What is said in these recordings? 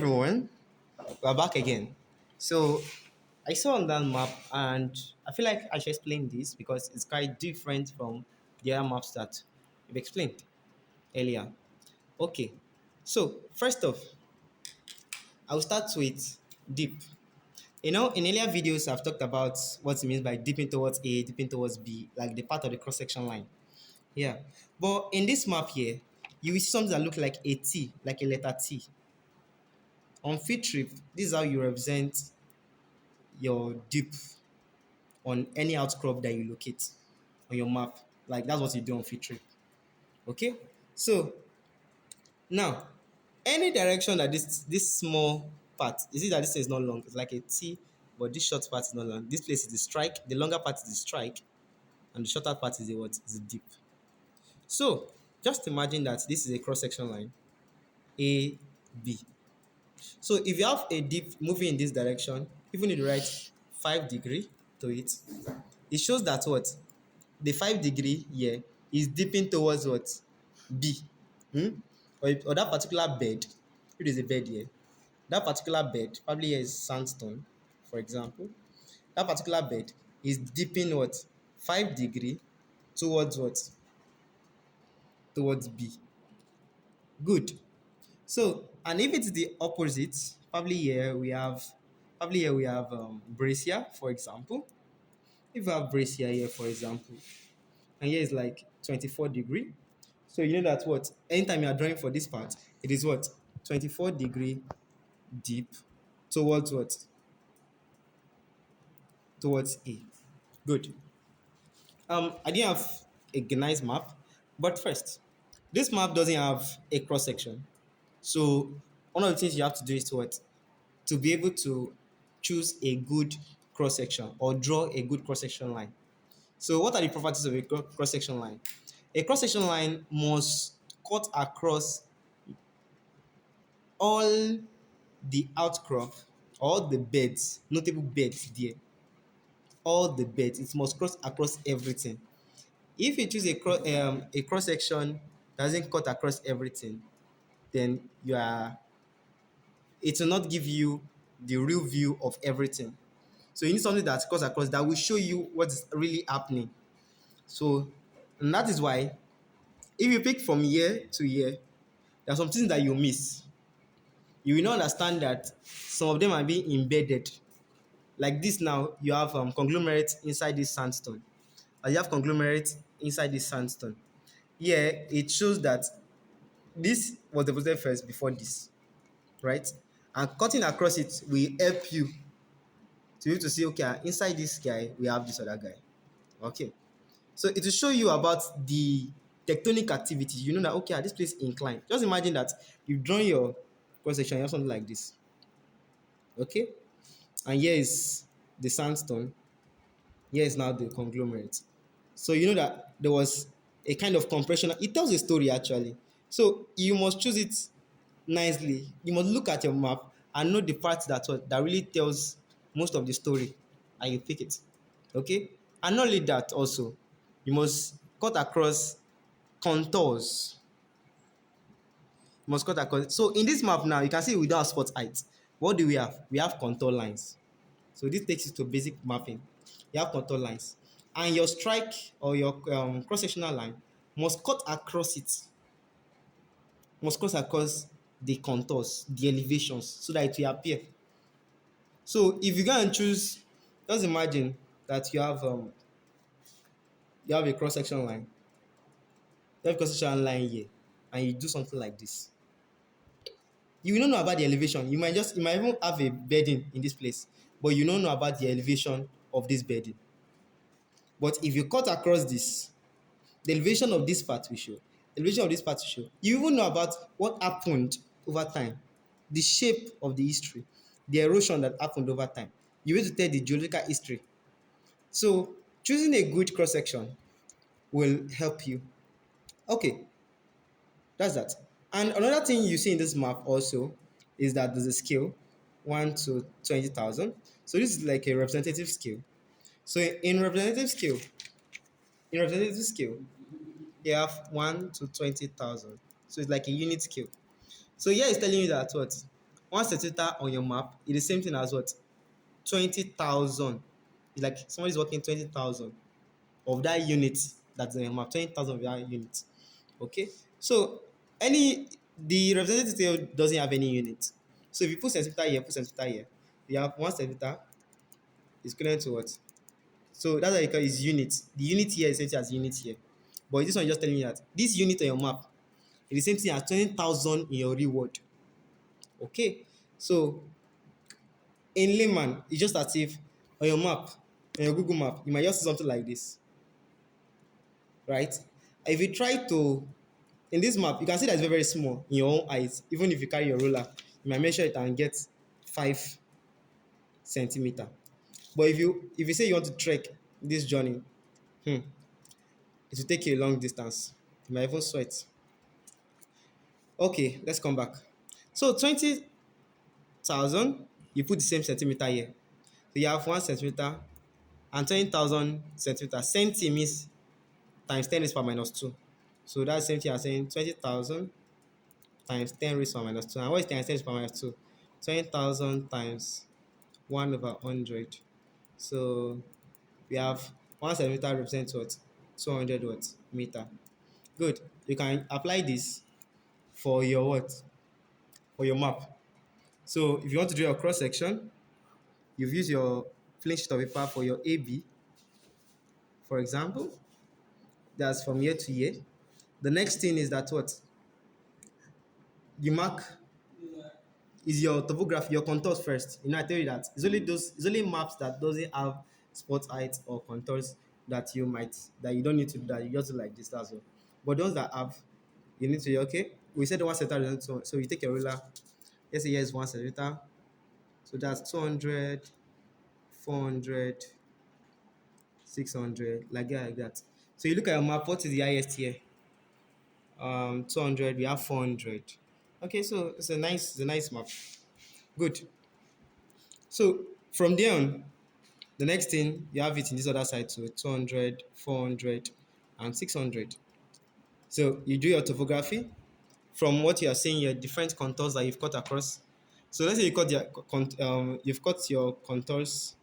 everyone, we're back again. So I saw on that map, and I feel like I should explain this because it's quite different from the other maps that you've explained earlier. Okay, so first off, I'll start with deep. In earlier videos, I've talked about what it means by dipping towards A, dipping towards B, like the part of the cross section line. Yeah, but in this map here, you will see something that looks like a T, like a letter T. On field trip, this is how you represent your dip on any outcrop that you locate on your map. Like that's what you do on field trip. Okay? So now any direction that this small part, you see that this is not long, it's like a T, but this short part is not long. This place is the strike, the longer part is the strike, and the shorter part is the what? Is the dip. So just imagine that this is a cross-section line, A, B. So if you have a dip moving in this direction, even if you write 5 degree to it, it shows that what? The 5 degree here is dipping towards what? B. Hmm? Or that particular bed, if there's a bed here, that particular bed, probably here is sandstone, for example. That particular bed is dipping what? 5 degree towards what? Towards B. Good. So, and if it's the opposite, probably here we have brazier, for example. If we have brazier here, for example, and here is like 24 degree. So you know that what? Anytime you are drawing for this part, it is what? 24 degree deep towards what? Towards A. Good. I didn't have a nice map, but first, this map doesn't have a cross section. So one of the things you have to do is to what? To be able to choose a good cross section or draw a good cross section line. So what are the properties of a cross section line? A cross section line must cut across all the outcrop, all the beds, notable beds there, all the beds. It must cross across everything. If you choose a cross section that doesn't cut across everything, then it will not give you the real view of everything. So you need something that cuts across that will show you what is really happening. So, and that is why if you pick from year to year, there are some things that you miss. You will not understand that some of them are being embedded. Like this now, you have conglomerate inside this sandstone. And you have conglomerate inside this sandstone. Here, it shows that this was deposited first before this, right? And cutting across it will help you to be able to see, okay, inside this guy, we have this other guy. Okay. So it will show you about the tectonic activity. You know that, okay, this place is inclined. Just imagine that you've drawn your cross section, you have something like this. Okay? And here is the sandstone. Here is now the conglomerate. So you know that there was a kind of compression. It tells a story actually. So you must choose it nicely. You must look at your map and know the part that really tells most of the story, and you pick it. Okay? And not only that also, you must cut across contours. You must cut across. So in this map now, you can see we don't have spot height. What do we have? We have contour lines. So this takes you to basic mapping. You have contour lines. And your strike or your cross-sectional line must cut across it. Must cut across the contours, the elevations, so that it will appear. So if you go and choose, just imagine that you have a cross-section line. You have a cross-section line here, and you do something like this. You will not know about the elevation. You might even have a bedding in this place, but you don't know about the elevation of this bedding. But if you cut across this, the elevation of this part will show. Elevation of this part will show. You even know about what happened over time, the shape of the history, the erosion that happened over time. You need to tell the geological history. So choosing a good cross section will help you. Okay, that's that. And another thing you see in this map also is that there's a scale 1 to 20,000. So this is like a representative scale. So in representative scale, you have 1 to 20,000. So it's like a unit scale. So here it's telling you that what? 1 centimeter on your map is the same thing as what? 20,000. It's like somebody's working 20,000 of that unit that's in your map, 20,000 of that unit. Okay, so any the representative table doesn't have any unit. So if you put centimeter here, put centimeter here, you have 1 centimeter is equivalent to what? So that's why you call it is unit. The unit here is same thing as unit here. But this one is just telling you that this unit on your map is the same thing as 20,000 in your real world. Okay, so in layman, it's just as if on your map, on your Google map, you might just see something like this, right? If you try to, in this map, you can see that it's very, very small in your own eyes. Even if you carry your ruler, you might measure it and get 5 centimeter. But if you say you want to trek this journey, it will take you a long distance. You might even sweat. Okay, let's come back. So 20,000, you put the same centimeter here. So you have 1 centimeter and 20,000 centimeter. Centi means times 10 raised power minus 2. So that's the same thing as saying 20,000 times 10 raised power minus 2. And what is times 10 raised power minus 2? 20,000 times 1 over 100. So we have 1 centimeter represents what? 200 what? Meter. Good. You can apply this for your what? For your map. So if you want to do your cross section, you've used your plain sheet of paper for your AB, for example. That's from year to year. The next thing is that what? You mark is your topography, your contours first. I tell you that it's only maps that doesn't have spot height or contours that you don't need to do that. You just do like this, that's all. But those that have, you need to, okay, we said 1 centimeter, so you take your ruler. Let's say here is 1 centimeter. So that's 200, 400, 600, like that. So you look at your map, what is the highest here? 200, we have 400. Okay, so it's a nice map. Good. So from there on, the next thing you have it in this other side, so 200, 400, and 600. So you do your topography from what you are seeing, your different contours that you've cut across. So let's say you've cut your contours.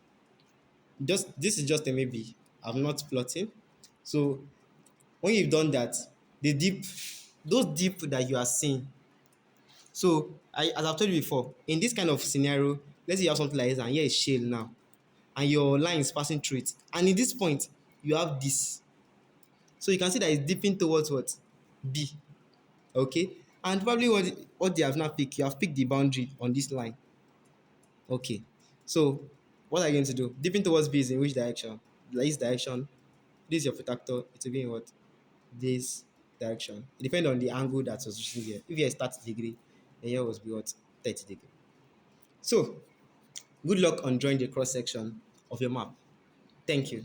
This is just a maybe. I'm not plotting. So when you've done that, those deep that you are seeing. So as I've told you before, in this kind of scenario, let's say you have something like this, and here is shale now, and your line is passing through it, and in this point you have this. So you can see that it's dipping towards what? B. Okay, and probably what they have now picked, you have picked the boundary on this line. Okay, so what are you going to do? Dipping towards B is in which direction? This direction. This is your protector. It will be in what? This direction. It depends on the angle that was shooting here. If here is 30 degree, then here was be what? 30 degree. So good luck on drawing the cross section of your map. Thank you.